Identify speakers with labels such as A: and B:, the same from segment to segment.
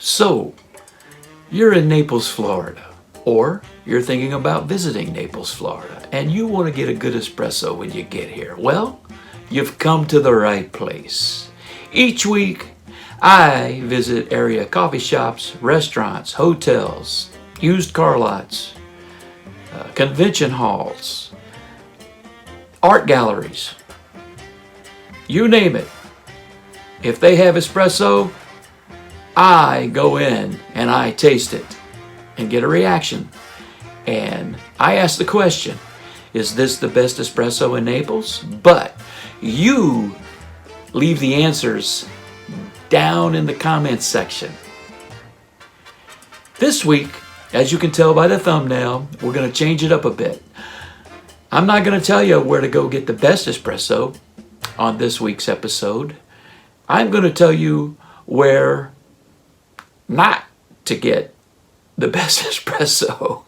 A: So, you're in Naples, Florida, or you're thinking about visiting Naples, Florida, and you want to get a good espresso when you get here. Well, you've come to the right place. Each week, I visit area coffee shops, restaurants, hotels, used car lots, convention halls, art galleries, you name it. If they have espresso, I go in and I taste it and get a reaction. And I ask the question, is this the best espresso in Naples? But you leave the answers down in the comments section. This week, as you can tell by the thumbnail, we're going to change it up a bit. I'm not going to tell you where to go get the best espresso on this week's episode. I'm going to tell you where not to get the best espresso.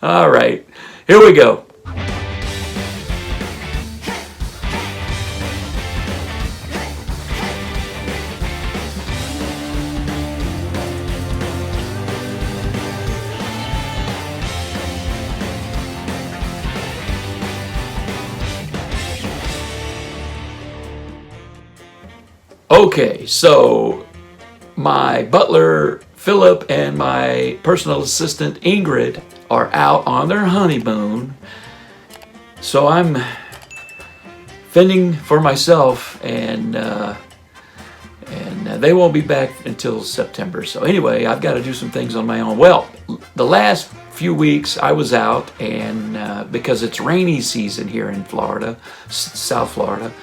A: All right, here we go. Okay, so my butler Philip and my personal assistant Ingrid are out on their honeymoon, so I'm fending for myself, and they won't be back until September. So anyway, I've got to do some things on my own. Well, the last few weeks I was out, and because it's rainy season here in Florida, South Florida,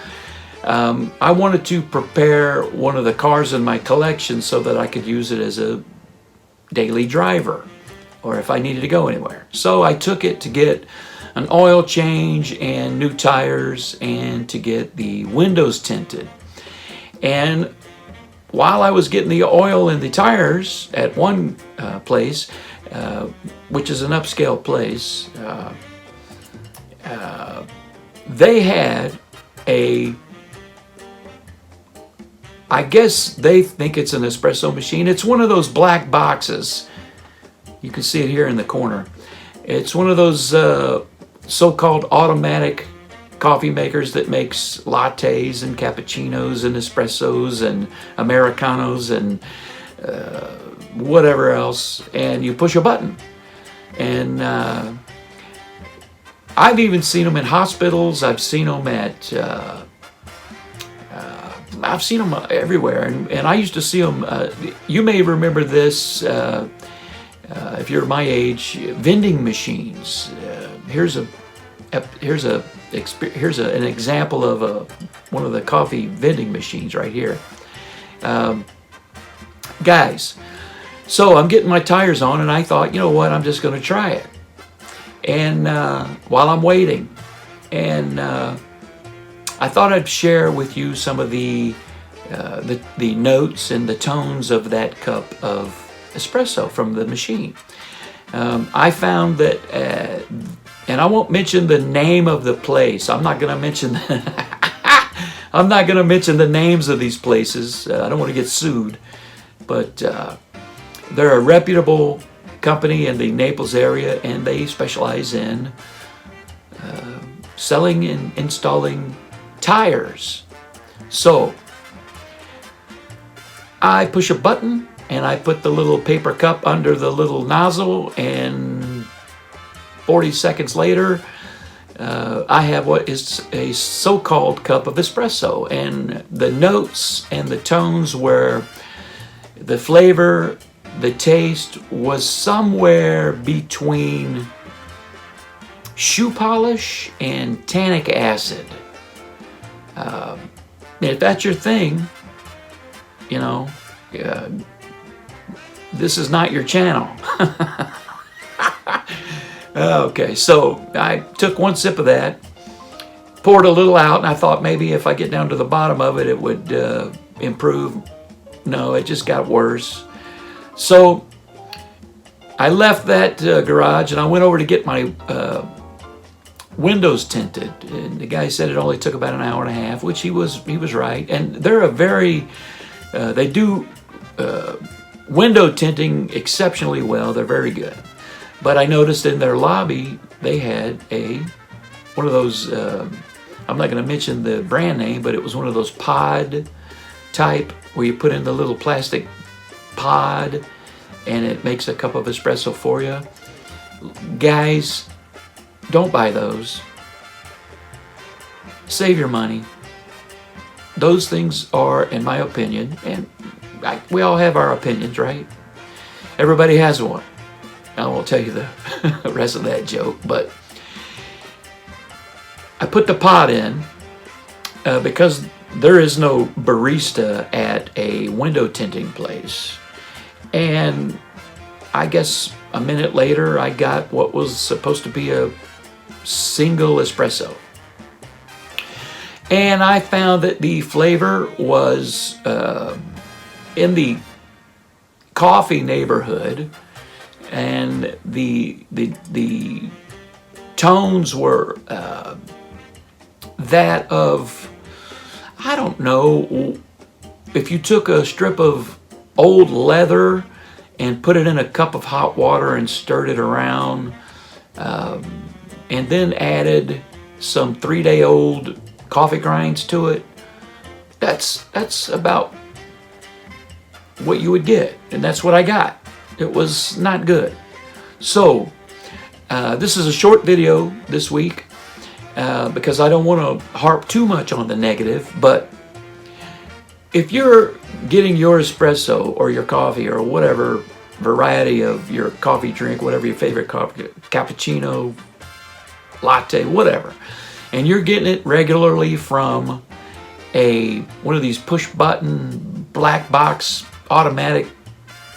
A: I wanted to prepare one of the cars in my collection so that I could use it as a daily driver or if I needed to go anywhere. So I took it to get an oil change and new tires and to get the windows tinted. And while I was getting the oil and the tires at one place, which is an upscale place, they had I guess they think it's an espresso machine. It's one of those black boxes. You can see it here in the corner. It's one of those so-called automatic coffee makers that makes lattes and cappuccinos and espressos and Americanos and whatever else. And you push a button. And I've even seen them in hospitals. I've seen them at... I've seen them everywhere, and I used to see them. You may remember this if you're my age. Vending machines. Here's an example of one of the coffee vending machines right here, guys. So I'm getting my tires on, and I thought, you know what? I'm just going to try it. And while I'm waiting, and I thought I'd share with you some of the notes and the tones of that cup of espresso from the machine. I found that, and I won't mention the name of the place. I'm not going to mention. I'm not going to mention the names of these places. I don't want to get sued, but they're a reputable company in the Naples area, and they specialize in selling and installing tires. So I push a button and I put the little paper cup under the little nozzle, and 40 seconds later I have what is a so-called cup of espresso. And the notes and the tones were, the flavor, the taste was somewhere between shoe polish and tannic acid. If that's your thing, you know, this is not your channel. Okay, so I took one sip of that, poured a little out, and I thought maybe if I get down to the bottom of it, it would improve. No, it just got worse. So I left that garage and I went over to get my windows tinted, and the guy said it only took about an hour and a half, which he was right. And they're a very they do window tinting exceptionally well. They're very good. But I noticed in their lobby they had one of those, I'm not going to mention the brand name, but it was one of those pod type where you put in the little plastic pod and it makes a cup of espresso for you. Guys, don't buy those. Save your money. Those things are, in my opinion, and we all have our opinions, right? Everybody has one. I won't tell you the rest of that joke, but I put the pod in because there is no barista at a window tinting place. And I guess a minute later, I got what was supposed to be a single espresso. And I found that the flavor was in the coffee neighborhood, and the tones were that of, I don't know, if you took a strip of old leather and put it in a cup of hot water and stirred it around, and then added some 3-day-old coffee grinds to it. That's about what you would get, and that's what I got. It was not good. So this is a short video this week because I don't want to harp too much on the negative, but if you're getting your espresso or your coffee or whatever variety of your coffee drink, whatever your favorite coffee, cappuccino, latte, whatever, and you're getting it regularly from one of these push button black box automatic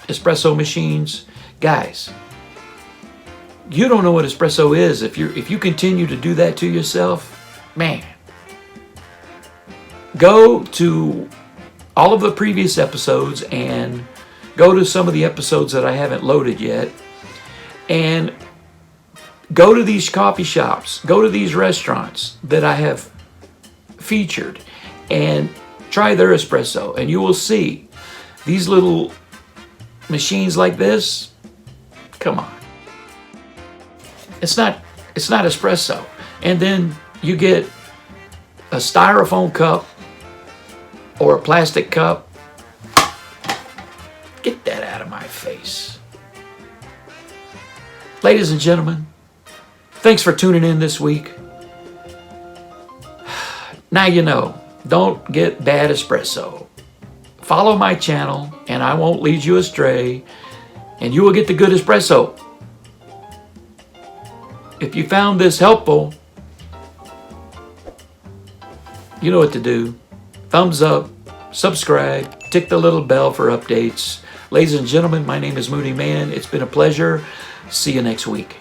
A: espresso machines, guys, you don't know what espresso is. If you continue to do that to yourself, man, go to all of the previous episodes and go to some of the episodes that I haven't loaded yet, and go to these coffee shops, go to these restaurants that I have featured, and try their espresso, and you will see these little machines like this. Come on, it's not espresso. And then you get a styrofoam cup or a plastic cup. Get that out of my face. Ladies and gentlemen, thanks for tuning in this week. Now you know, don't get bad espresso. Follow my channel and I won't lead you astray, and you will get the good espresso. If you found this helpful, you know what to do. Thumbs up, subscribe, tick the little bell for updates. Ladies and gentlemen, my name is Moody Man. It's been a pleasure. See you next week.